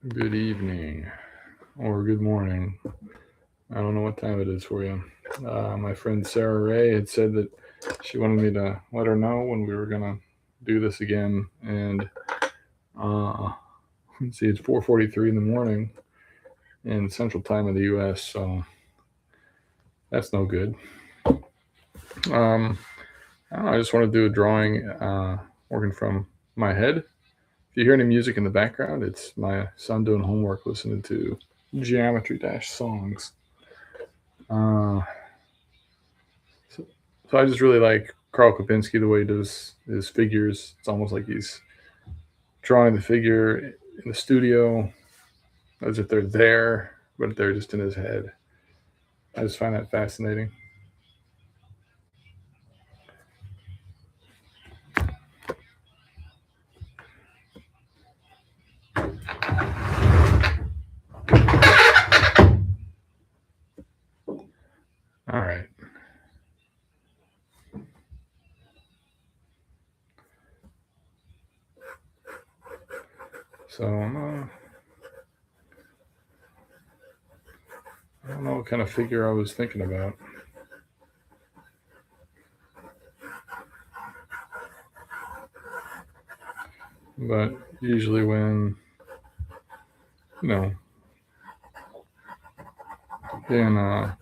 Good evening or good morning. I don't know what time it is for you. My friend Sarah Ray had said that she wanted me to let her know when we were gonna do this again, and uh, let's see, it's 4:43 in the morning in Central Time of the U.S., so that's no good. Um, I don't know, I just want to do a drawing, working from my head. If you hear any music in the background, it's my son doing homework, listening to Geometry Dash songs. Uh, so, so I just really like Karl Kopinski the way he does his figures. It's almost like he's drawing the figure in the studio as if they're there, but they're just in his head. I just find that fascinating. All right. So I don't know what kind of figure I was thinking about, but usually when, you know, in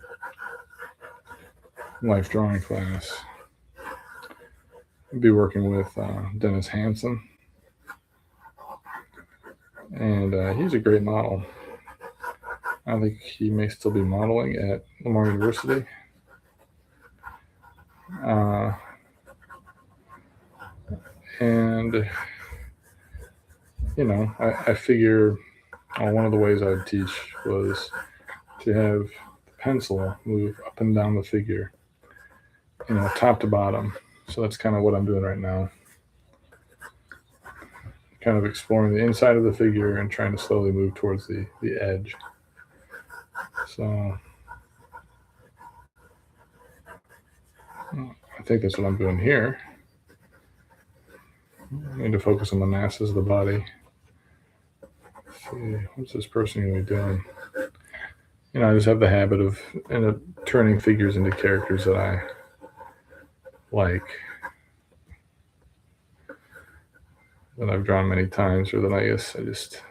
life drawing class, I'd be working with Dennis Hansen, and he's a great model. I think he may still be modeling at Lamar University. Uh, and, I figure one of the ways I would teach was to have the pencil move up and down the figure, top to bottom. So that's kind of what I'm doing right now. Kind of exploring the inside of the figure and trying to slowly move towards the edge. So I think that's what I'm doing here. I need to focus on the masses of the body. Let's see, what's this person going to be doing? I just have the habit of turning figures into characters that I like, that I've drawn many times, or that I guess I just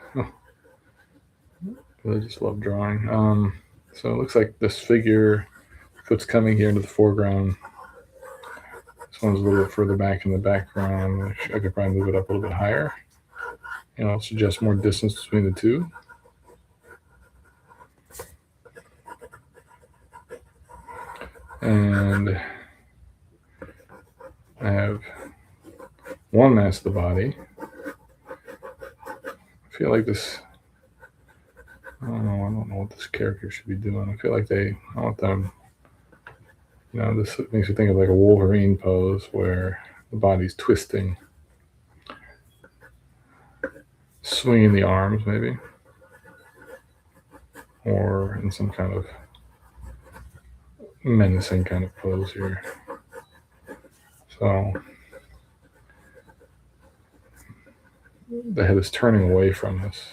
really just love drawing. So it looks like this figure, what's coming here into the foreground. This one's a little bit further back in the background. I could probably move it up a little bit higher. Suggest more distance between the two. And I have one mass of the body. I feel like this, I don't know what this character should be doing. I feel like I want them, this makes me think of like a Wolverine pose where the body's twisting, swinging the arms maybe, or in some kind of menacing kind of pose here. So the head is turning away from us.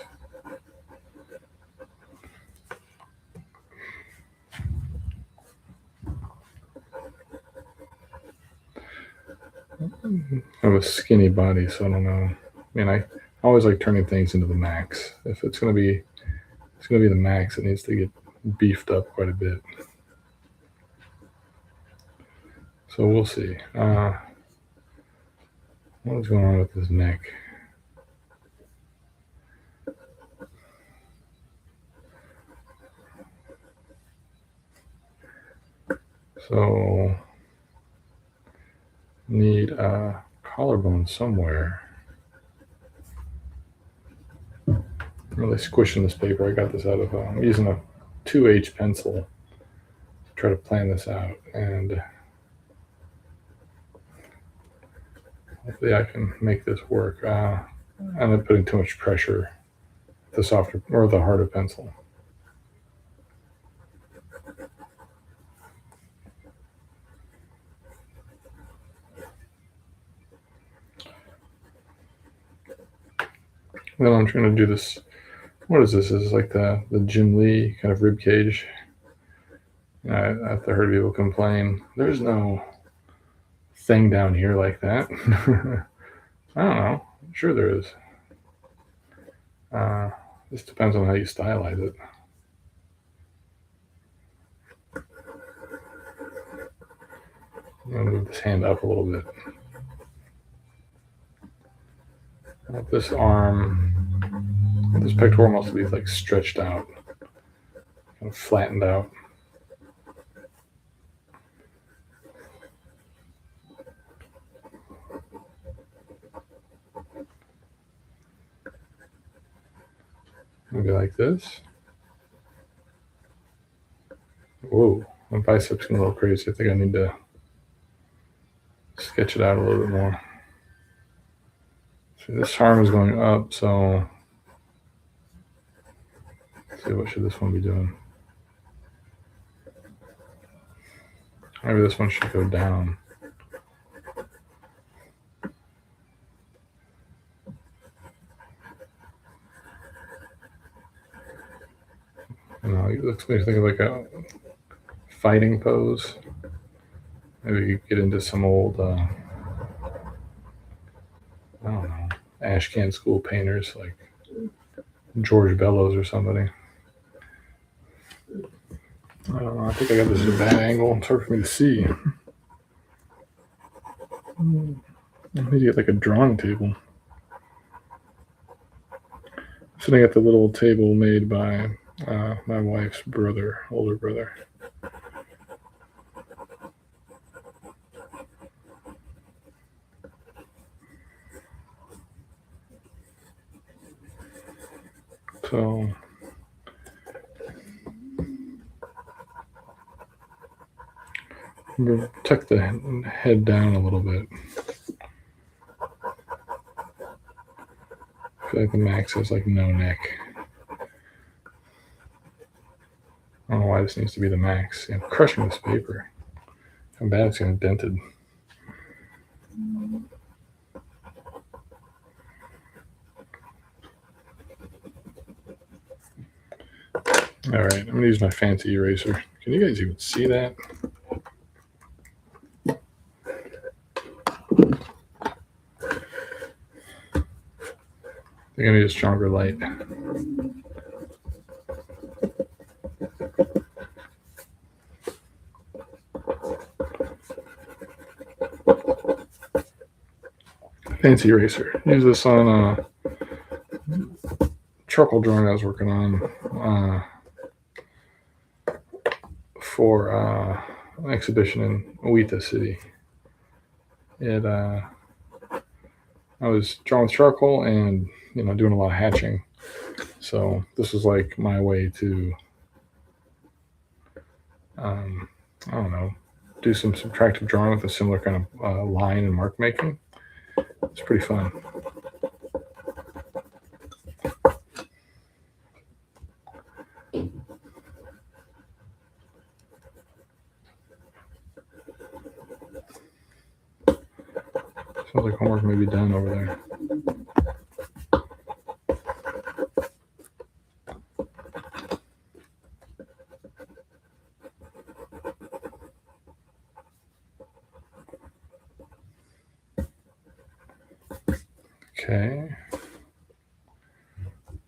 I have a skinny body, so I don't know. I always like turning things into the max. If it's gonna be the max, it needs to get beefed up quite a bit. So we'll see. What's going on with his neck? So need a collarbone somewhere. I'm really squishing this paper. I got this out of I'm using a 2H pencil to try to plan this out, and hopefully I can make this work. I'm not putting too much pressure the softer or the harder pencil. Then I'm trying to do this What is this? This is like the Jim Lee kind of rib cage. I've heard people complain. There's no thing down here like that. I don't know. Sure there is. This depends on how you stylize it. I'm gonna move this hand up a little bit. This arm, this pectoral muscle is like stretched out, kind of flattened out. Maybe like this. Whoa, my biceps getting a little crazy. I think I need to sketch it out a little bit more. So this arm is going up, so let's see, what should this one be doing? Maybe this one should go down. It looks like like a fighting pose. Maybe you get into some old, I don't know, Ashcan school painters like George Bellows or somebody. I don't know. I think I got this at a bad angle. It's hard for me to see. I need to get like a drawing table. Sitting at the little table made by my wife's brother, older brother. So I'm going to tuck the head down a little bit. I feel like the Max has like no neck. I don't know why this needs to be the Max. I'm crushing this paper. How bad it's getting dented. All right, I'm gonna use my fancy eraser. Can you guys even see that? I think I need a stronger light. Fancy eraser. Use this on a charcoal drawing I was working on for an exhibition in Owita City. I was drawing with charcoal and doing a lot of hatching. So this was like my way to I don't know, do some subtractive drawing with a similar kind of line and mark making. It's pretty fun. Sounds like homework may be done over there. Okay.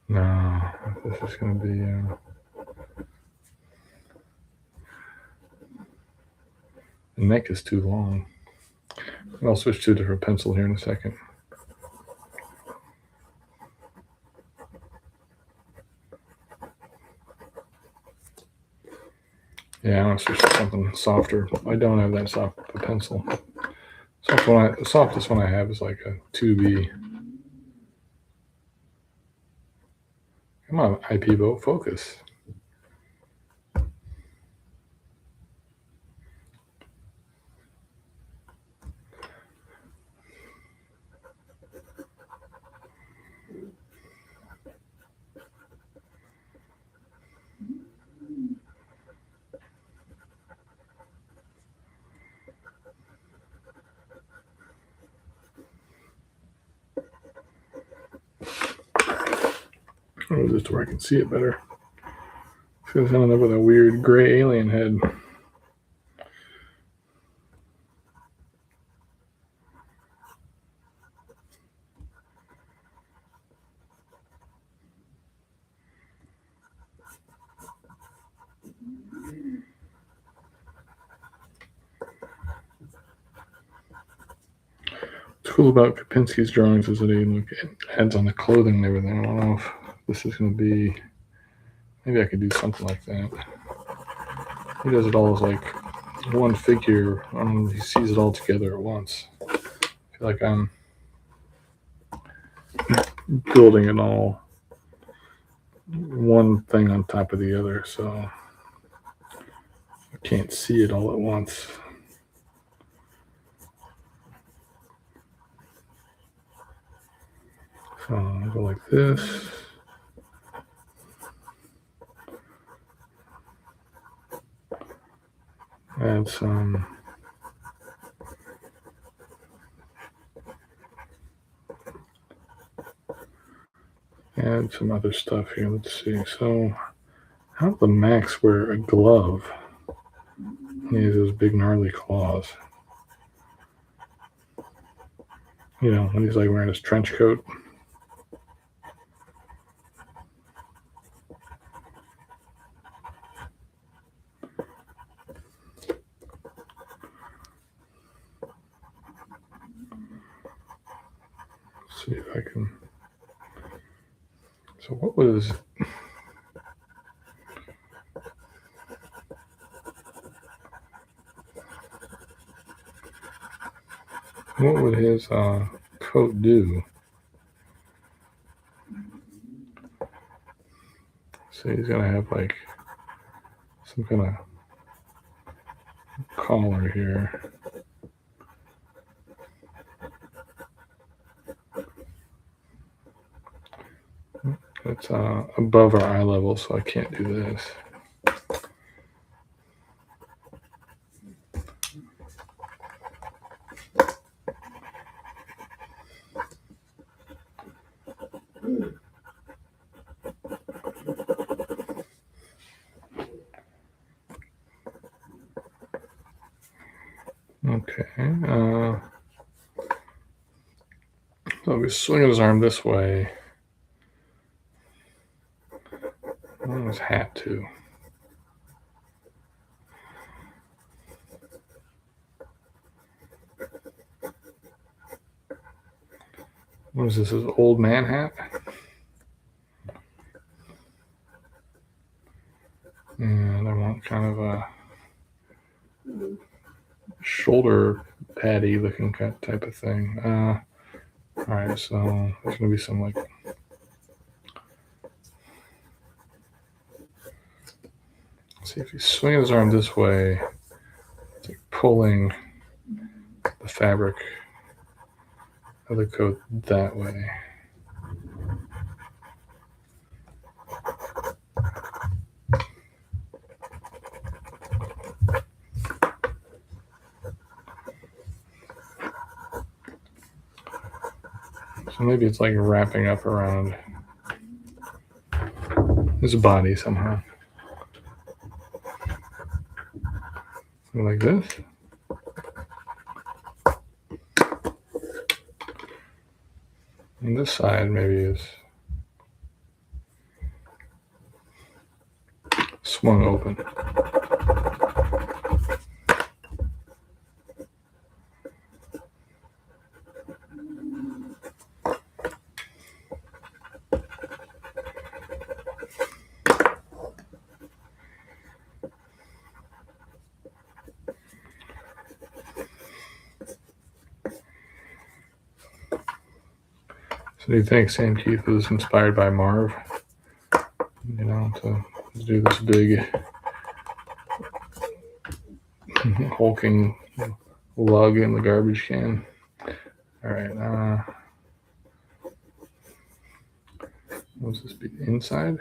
No, this is going to be... the neck is too long. I'll switch to a different pencil here in a second. Yeah, I want to switch to something softer. I don't have that soft of a pencil. The softest one I have is like a 2B. Come on, IPBO, focus. Oh, just where I can see it better. It's gonna end up with a weird gray alien head. What's cool about Kopinski's drawings is that he adds on the clothing and everything. I don't know if this is going to be. Maybe I could do something like that. He does it all as like one figure. He sees it all together at once. I feel like I'm building it all one thing on top of the other, so I can't see it all at once. So I'll go like this. Add some other stuff here. Let's see. So how did the Max wear a glove? He has those big gnarly claws. You know, when he's like wearing his trench coat. Let's see if I can. So what would his coat do? So he's gonna have like some kind of collar here. It's above our eye level, so I can't do this. Okay. So he's swinging his arm this way. On his hat too. What is this? His old man hat? And I want kind of a shoulder patty looking type of thing. All right, so there's gonna be some like. See if he's swinging his arm this way, it's like pulling the fabric of the coat that way. So maybe it's like wrapping up around his body somehow. Like this. And this side maybe is swung open. So do you think Sam Keith was inspired by Marv? You know, to do this big hulking lug in the garbage can. All right. What's this be? Inside?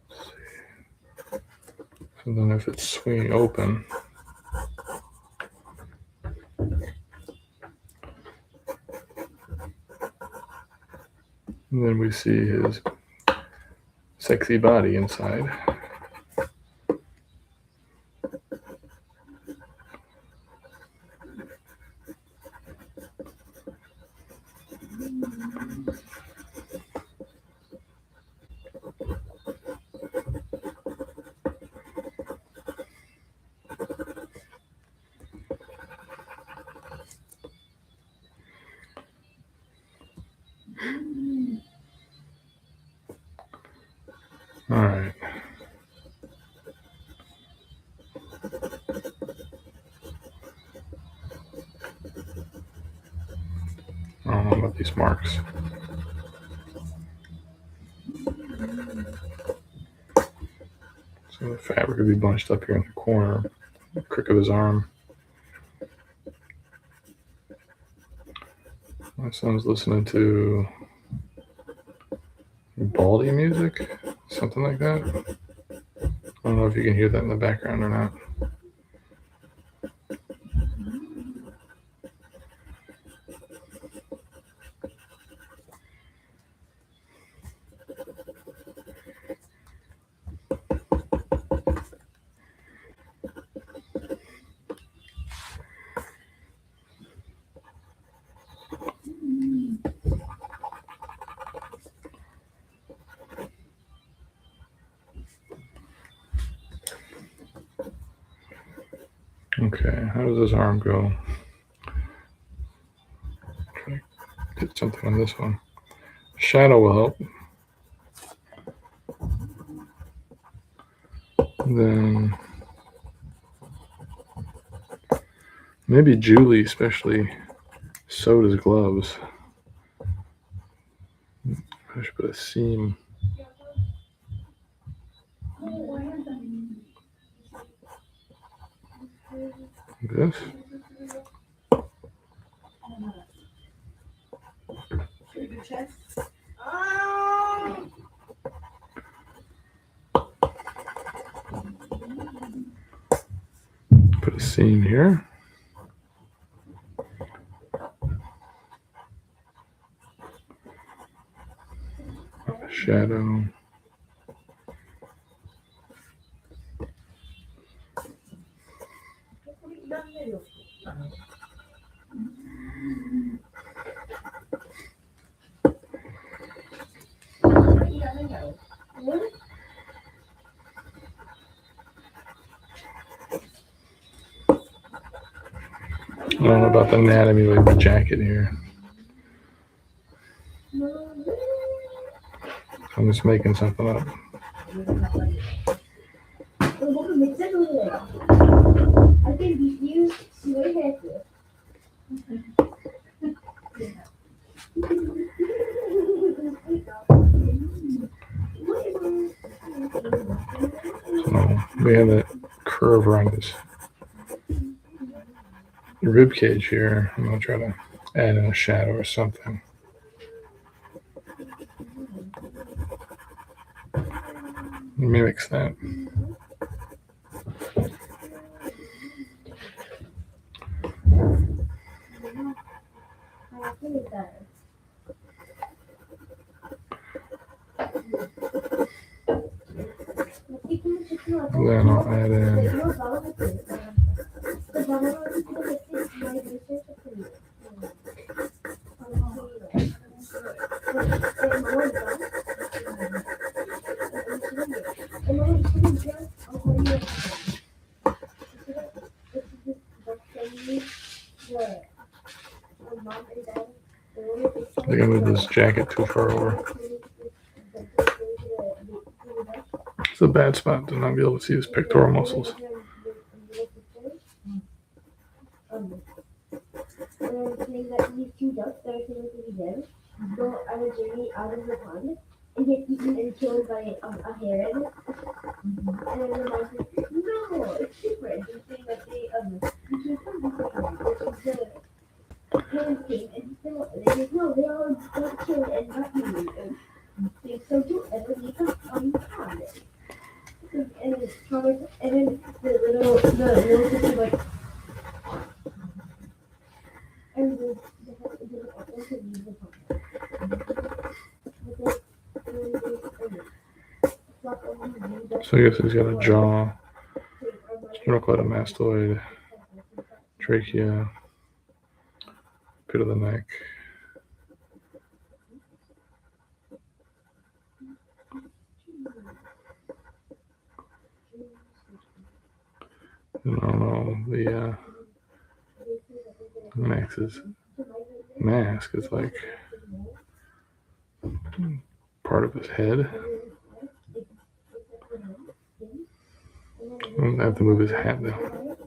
Let's see. So then if it's swinging open, And then we see his sexy body inside. All right. I don't know about these marks. So the fabric would be bunched up here in the corner, the crick of his arm. My son's listening to Baldy music, something like that. I don't know if you can hear that in the background or not. Okay, how does this arm go? Try to get something on this one. Shadow will help. Then maybe Julie especially sewed his gloves. I should put a seam. Like this. Put a seam here. A shadow. I don't know about the anatomy of the jacket here. I'm just making something up. So we have that curve around this rib cage here. I'm going to try to add in a shadow or something. Mimics that. Then I'll add in I think I moved this jacket too far over. It's a bad spot to not be able to see his pectoral muscles. So I guess he's got a jaw, sternocleidomastoid, trachea, pit of the neck. No, the Max's mask is like part of his head. I have to move his hat though.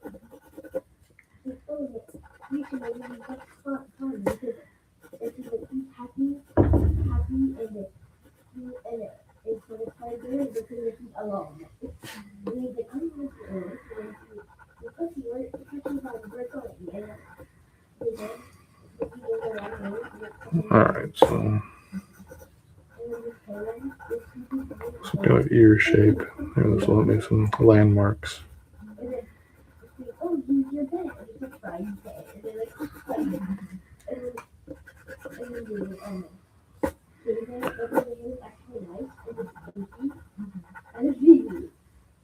Alright, so some kind of ear shape. Here, this will help me some landmarks.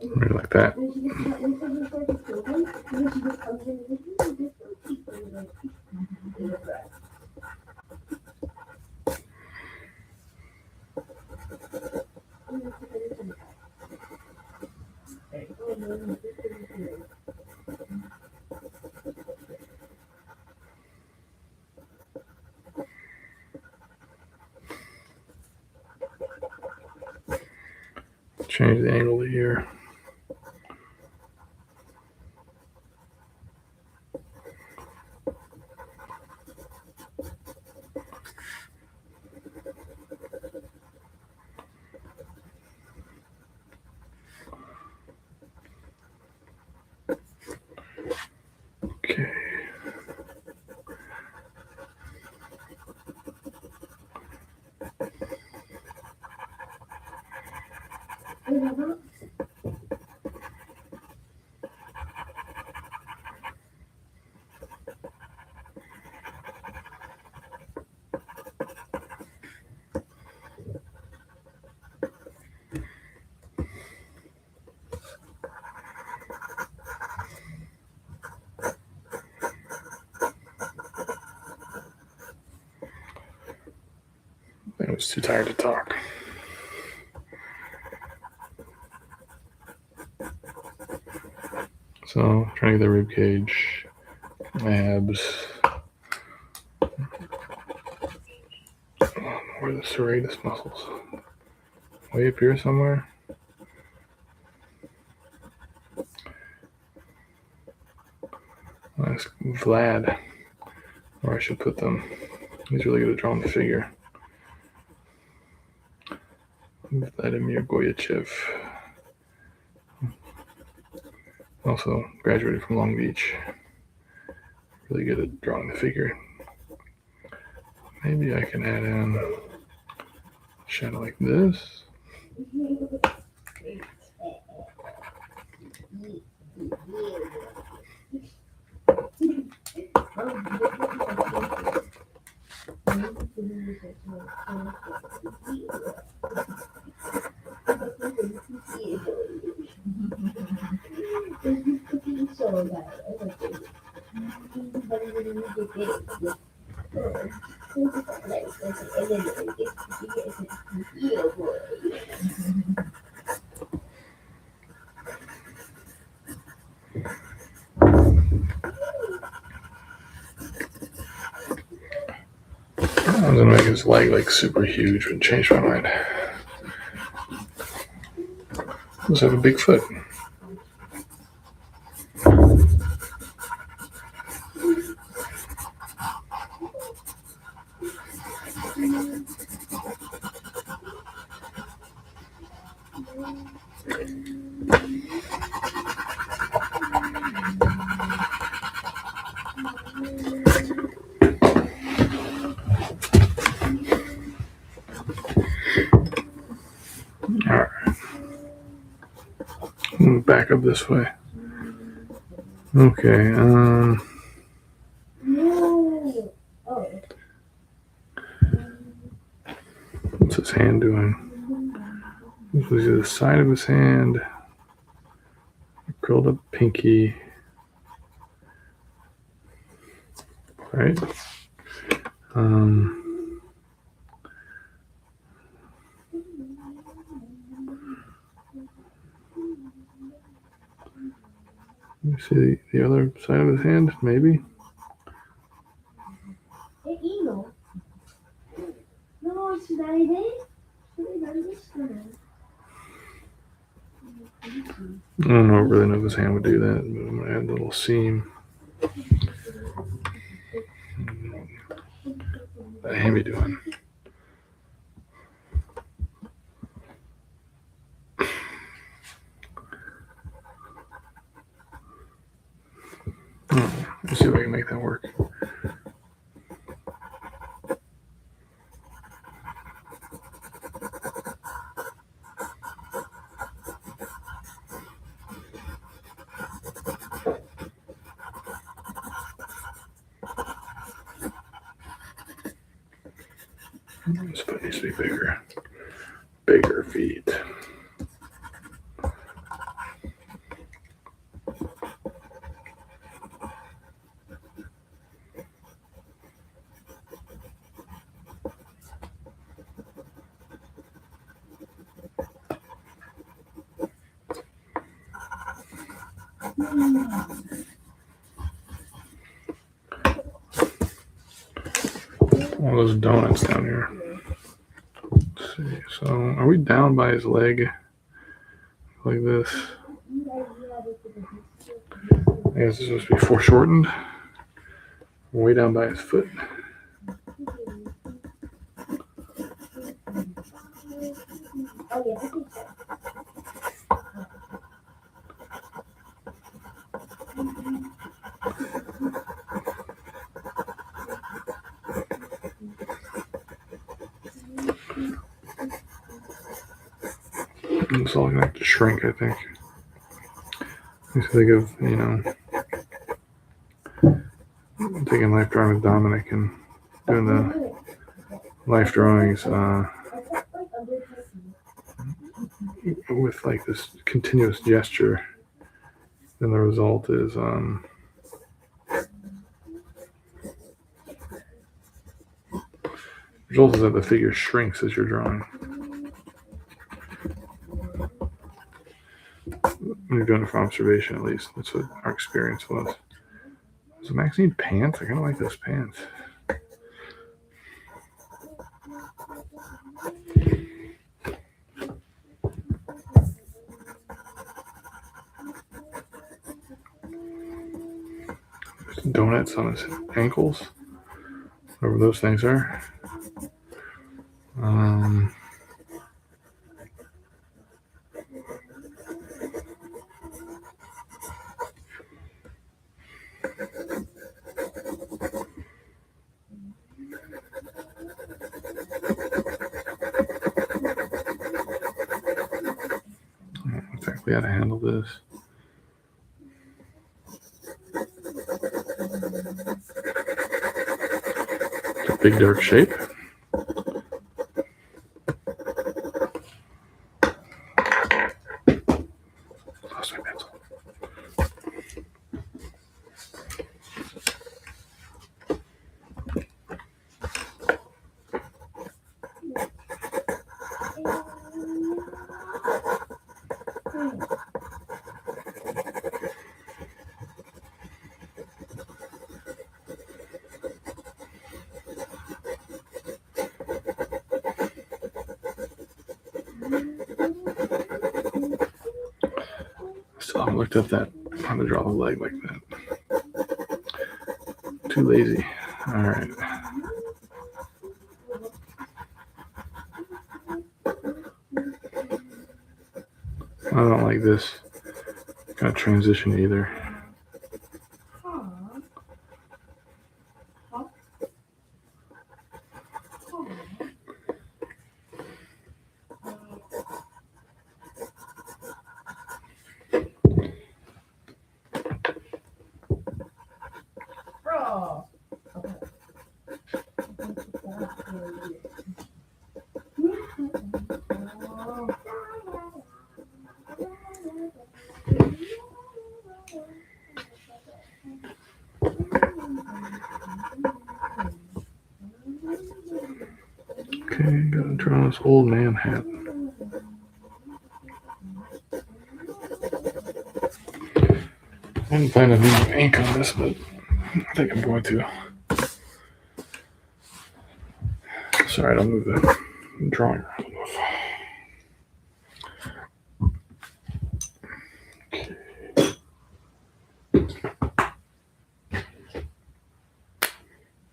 Maybe like that. Change the angle of the ear. Okay. I was too tired to talk. So, trying to get the rib cage, abs, where are the serratus muscles? Way up here somewhere? Ask Vlad where I should put them. He's really good at drawing the figure. Vladimir Goyachev. Also graduated from Long Beach. Really good at drawing the figure. Maybe I can add in a shadow like this. I was gonna make his leg like super huge, but changed my mind. Let's have a big foot. Alright. Move back up this way. Okay, what's his hand doing? This was the side of his hand, curled up pinky, right? You see the other side of his hand, maybe? I don't know, really know if his hand would do that, but I'm going to add a little seam. That hand be doing? Let's see if I can make that work. This foot needs to be bigger. Bigger feet. All those donuts down here. Let's see. So, are we down by his leg like this? I guess it's supposed to be foreshortened. Way down by his foot. It's all gonna have to shrink, I think. Just think of, taking life drawing with Dominic and doing the life drawings with like this continuous gesture. Then the result is that the figure shrinks as you're drawing. When you're doing it for observation, at least. That's what our experience was. Does Max need pants? I kind of like those pants. There's donuts on his ankles. Whatever those things are. Exactly how to handle this. It's a big dark shape. Lost my pencil. Still haven't looked up how to draw the leg like that. Too lazy. All right. I don't like this kind of transition either. Okay, gotta try on this old man hat. I didn't find any new ink on this, but I think I'm going to. Sorry, I'll move the drawing around enough.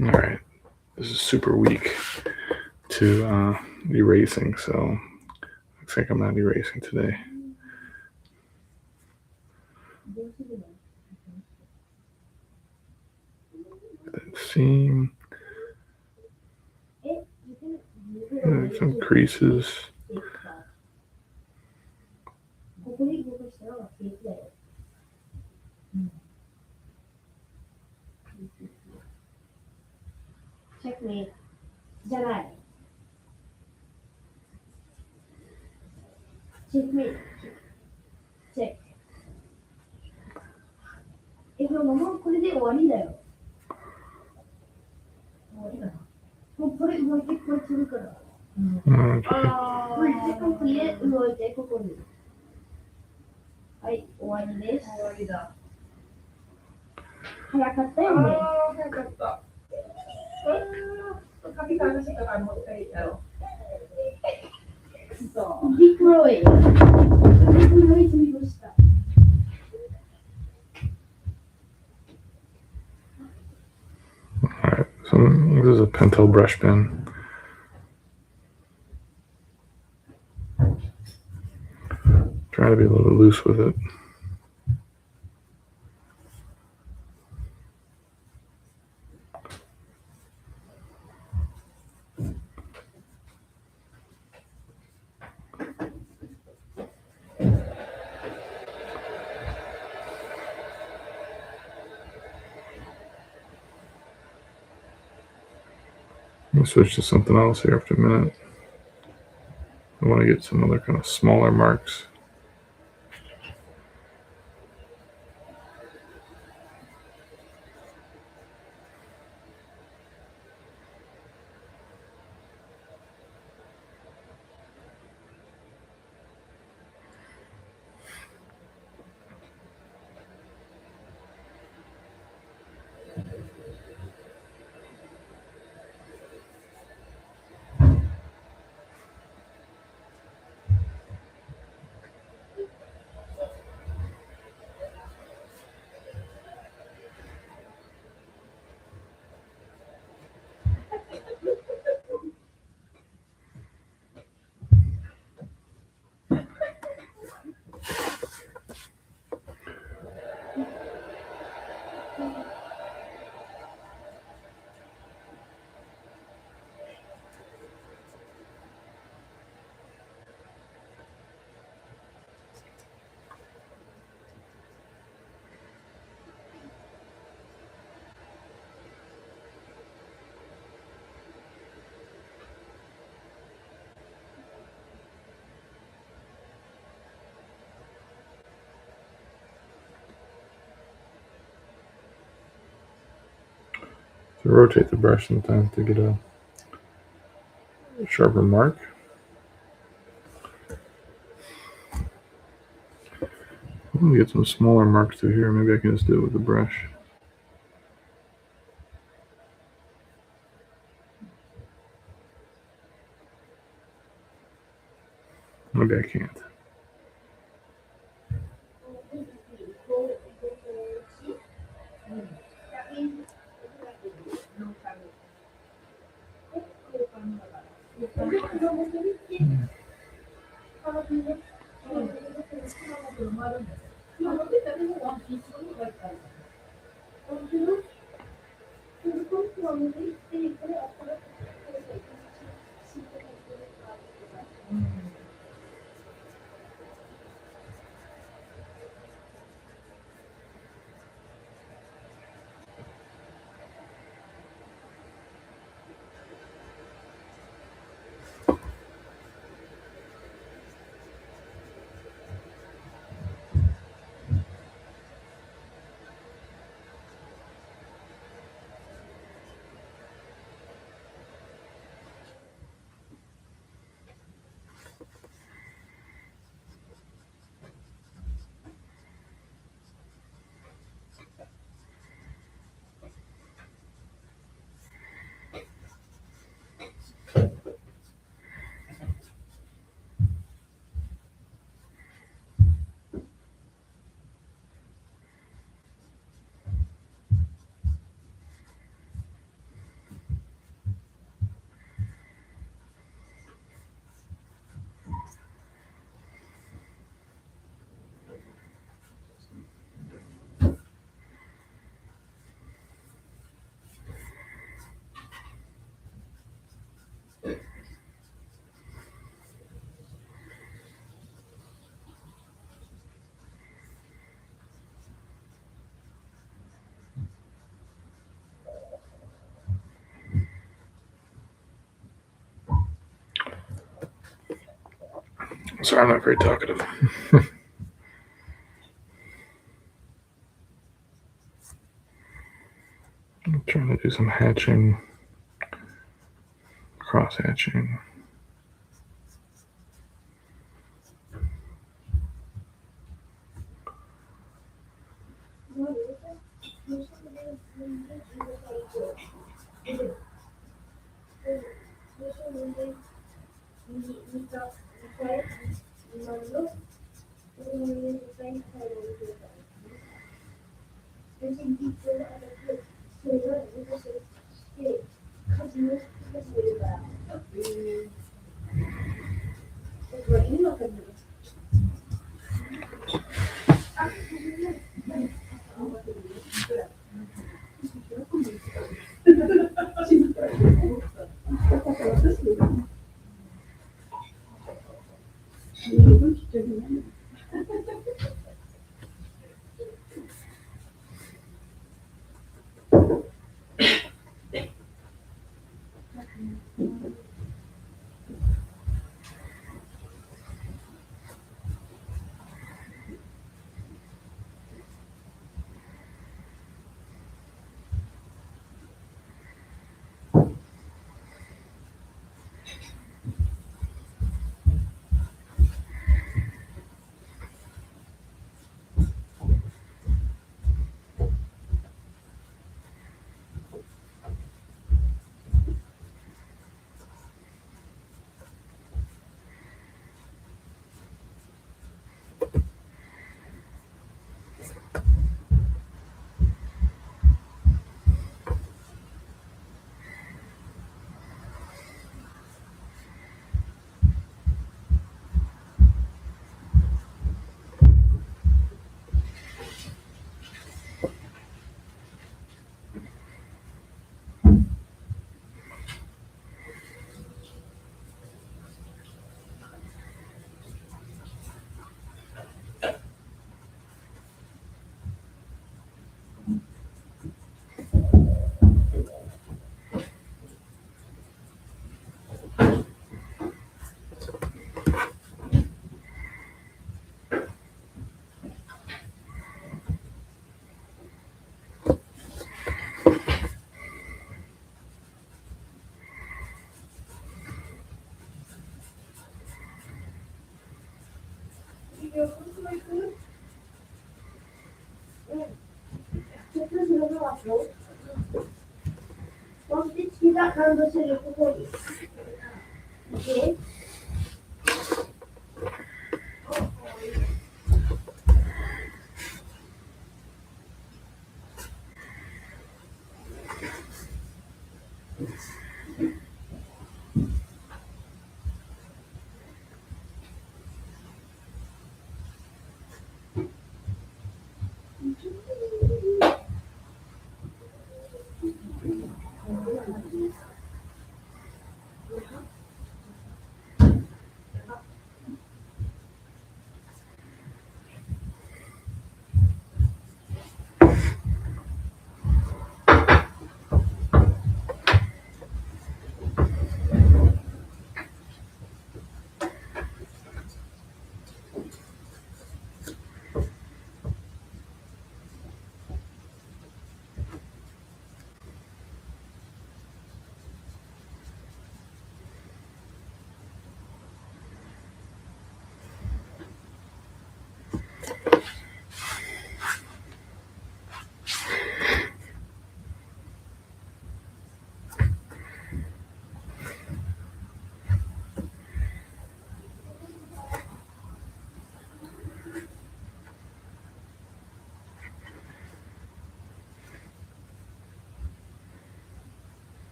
All right, this is super weak to erasing, so looks like I'm not erasing today. That seam, some creases. Checkmate. じゃない。Checkmate. Check. もうこれで終わりだよ。終わりだな。もうこれ動いてこれするから。これでここに動いてここに。はい、終わりです。終わりだ。早かったよね。早かった。カピカピしたからもう一回やろう。そう。ディプロイ。ディプロイ積みました。Alright, so this is a Pentel brush pen. Try to be a little loose with it. I'll switch to something else here after a minute. I want to get some other kind of smaller marks. So rotate the brush sometimes to get a sharper mark. I'm going to get some smaller marks through here. Maybe I can just do it with the brush. Maybe I can't. Sorry, I'm not very talkative. I'm trying to do some hatching, cross hatching.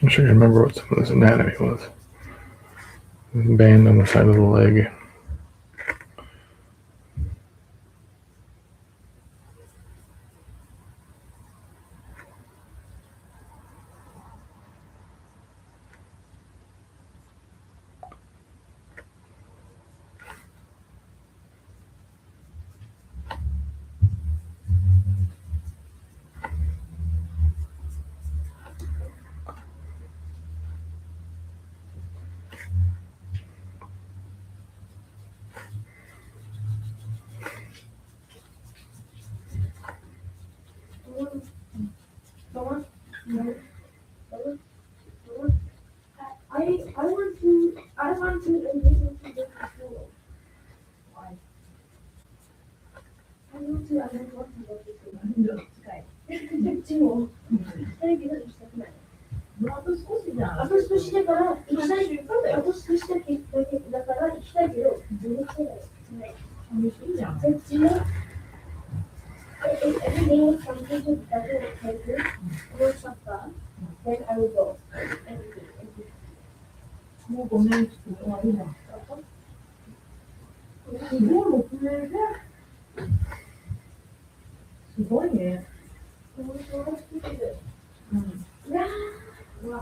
I'm sure you remember what some of this anatomy was. This band on the side of the leg. どっちも行きたいけど行きたくない。あと少しだから行きたい。あと少しだけだから行きたいけど全然行きたいない。どっちも。If everything was something that doesn't take you, or suffer, then I will go. もう5年終わりだ。すごい6年で。すごいね。うん。うわ。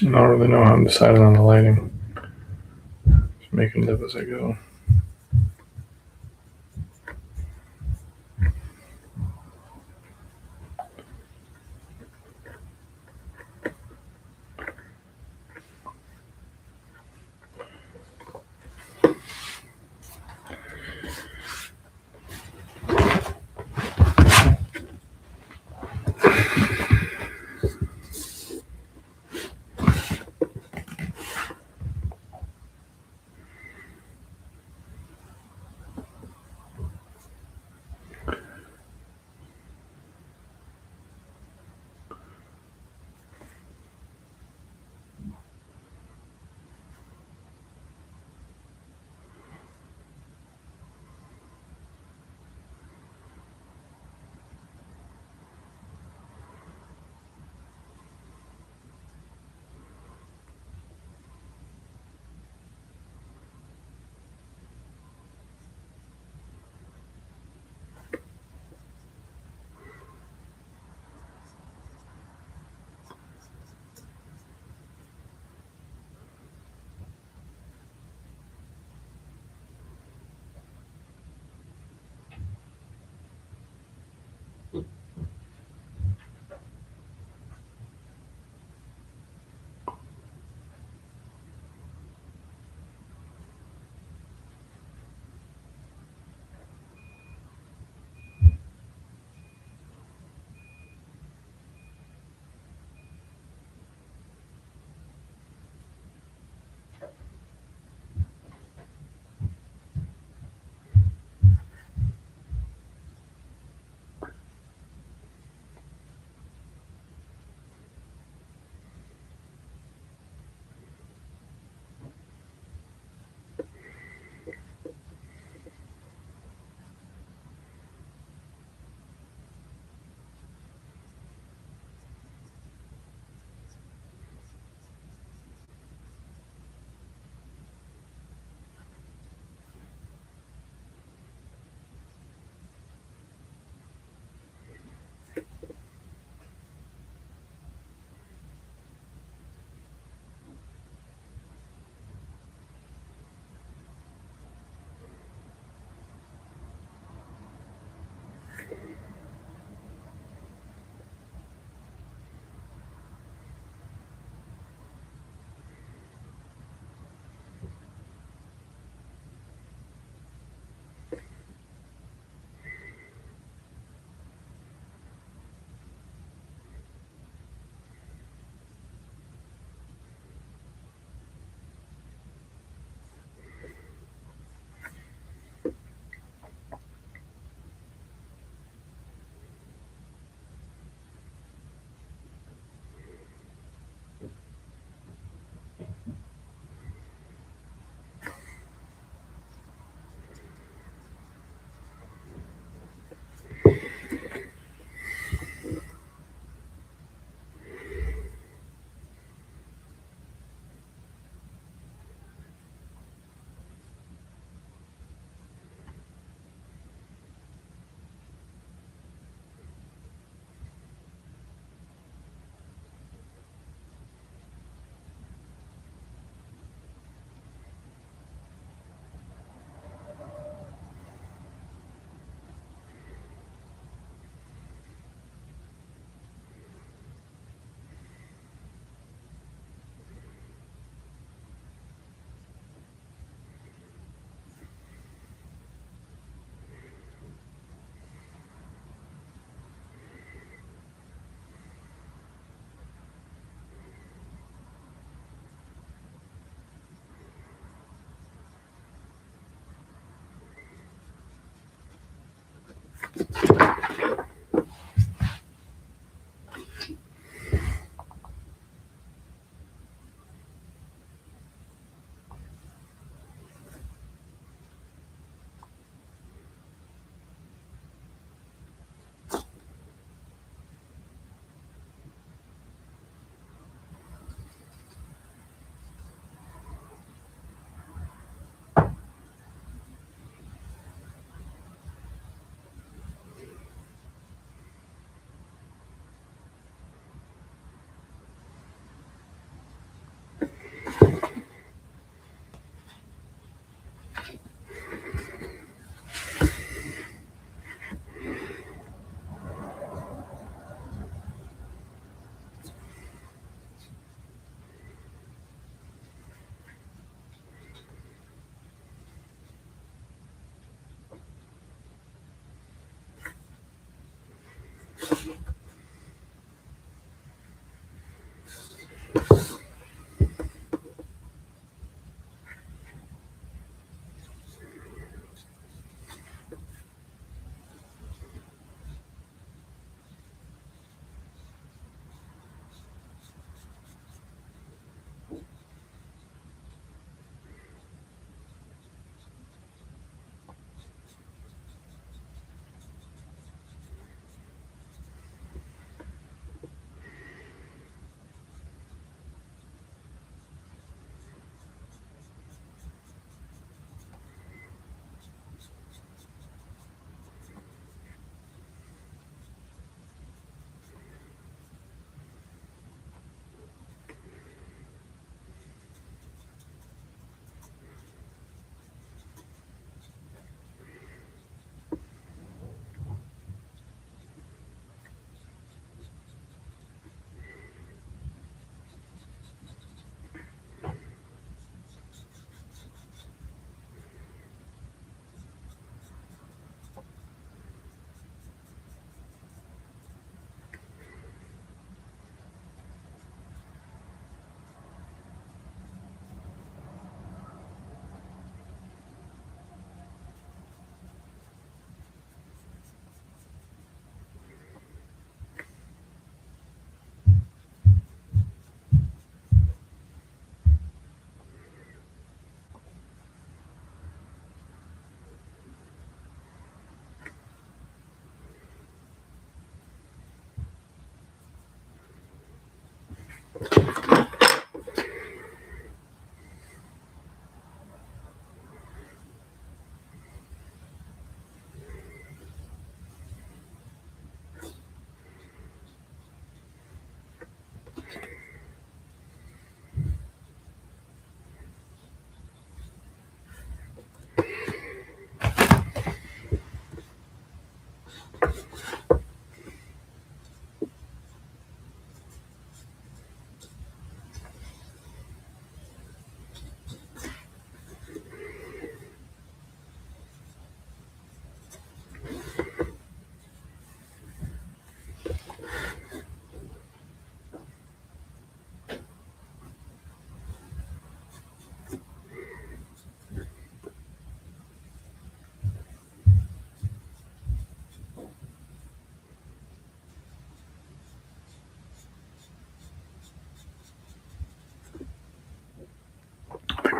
I don't really know how I'm deciding on the lighting. Just making it up as I go.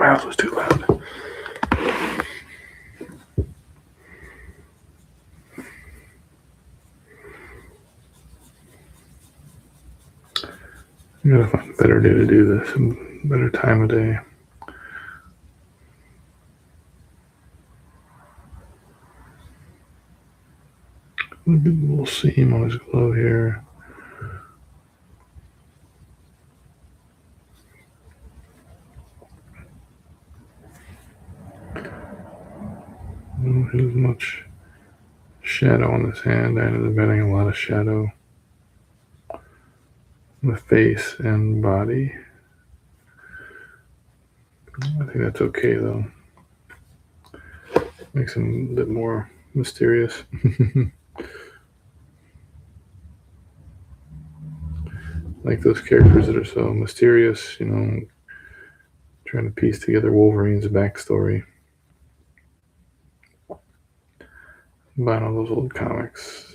mouth was too loud. I'm gonna find a better day to do this, a better time of day. Look at the little seam on his glove here. There's much shadow on this hand. I ended up getting a lot of shadow on the face and body. I think that's okay though. Makes him a bit more mysterious. Like those characters that are so mysterious, you know, trying to piece together Wolverine's backstory. Buying all those old comics.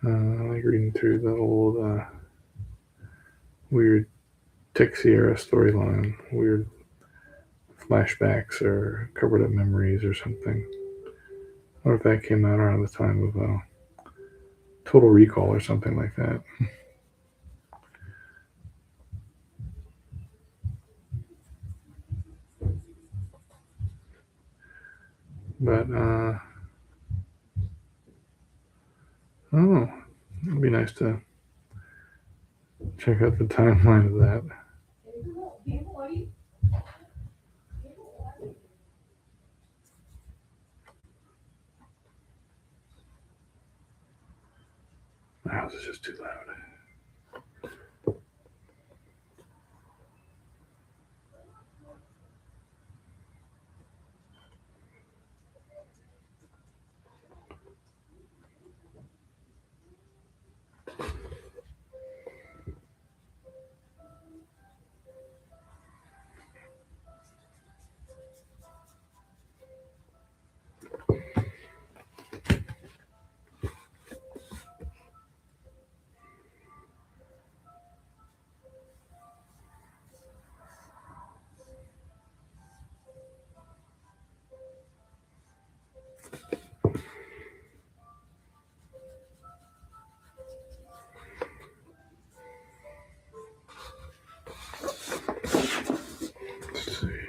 Like reading through the old weird Texie era storyline, weird flashbacks or covered up memories or something. Or if that came out around the time of Total Recall or something like that. But oh, it'd be nice to check out the timeline of that. My house is just too loud. Let's see.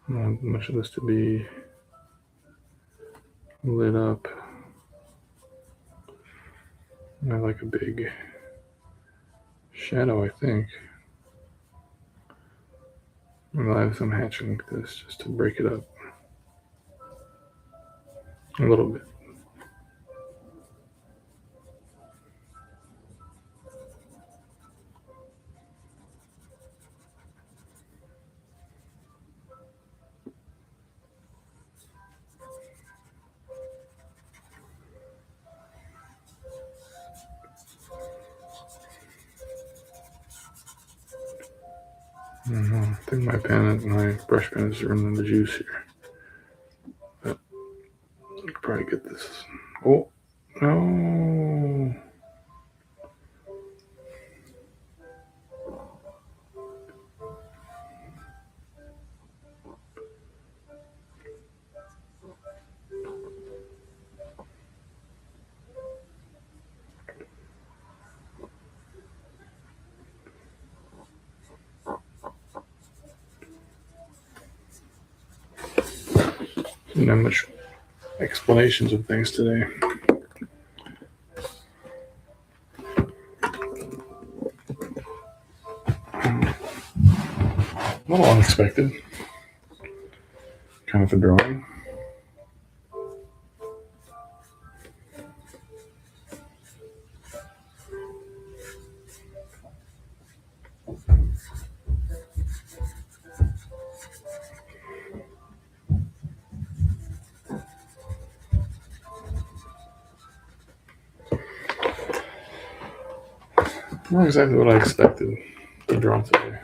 I want much of this to be lit up. I like a big shadow, I think. I'll have some hatching like this just to break it up a little bit. I think my brush pen is running the juice here. But I could probably get this. Oh, no. Didn't have much explanations of things today. A little unexpected. Kind of a drawing. Not exactly what I expected to draw today.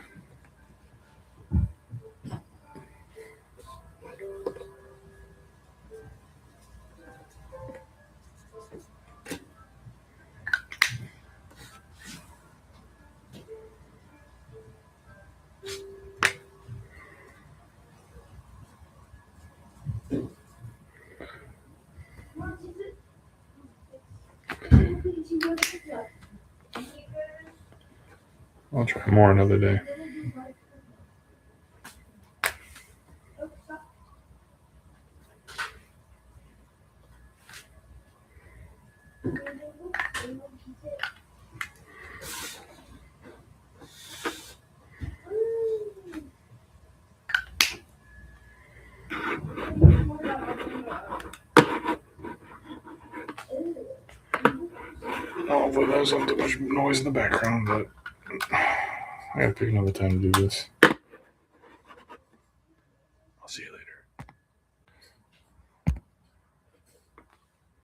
I'll try more another day. Hopefully that wasn't too much noise in the background, but I gotta pick another time to do this.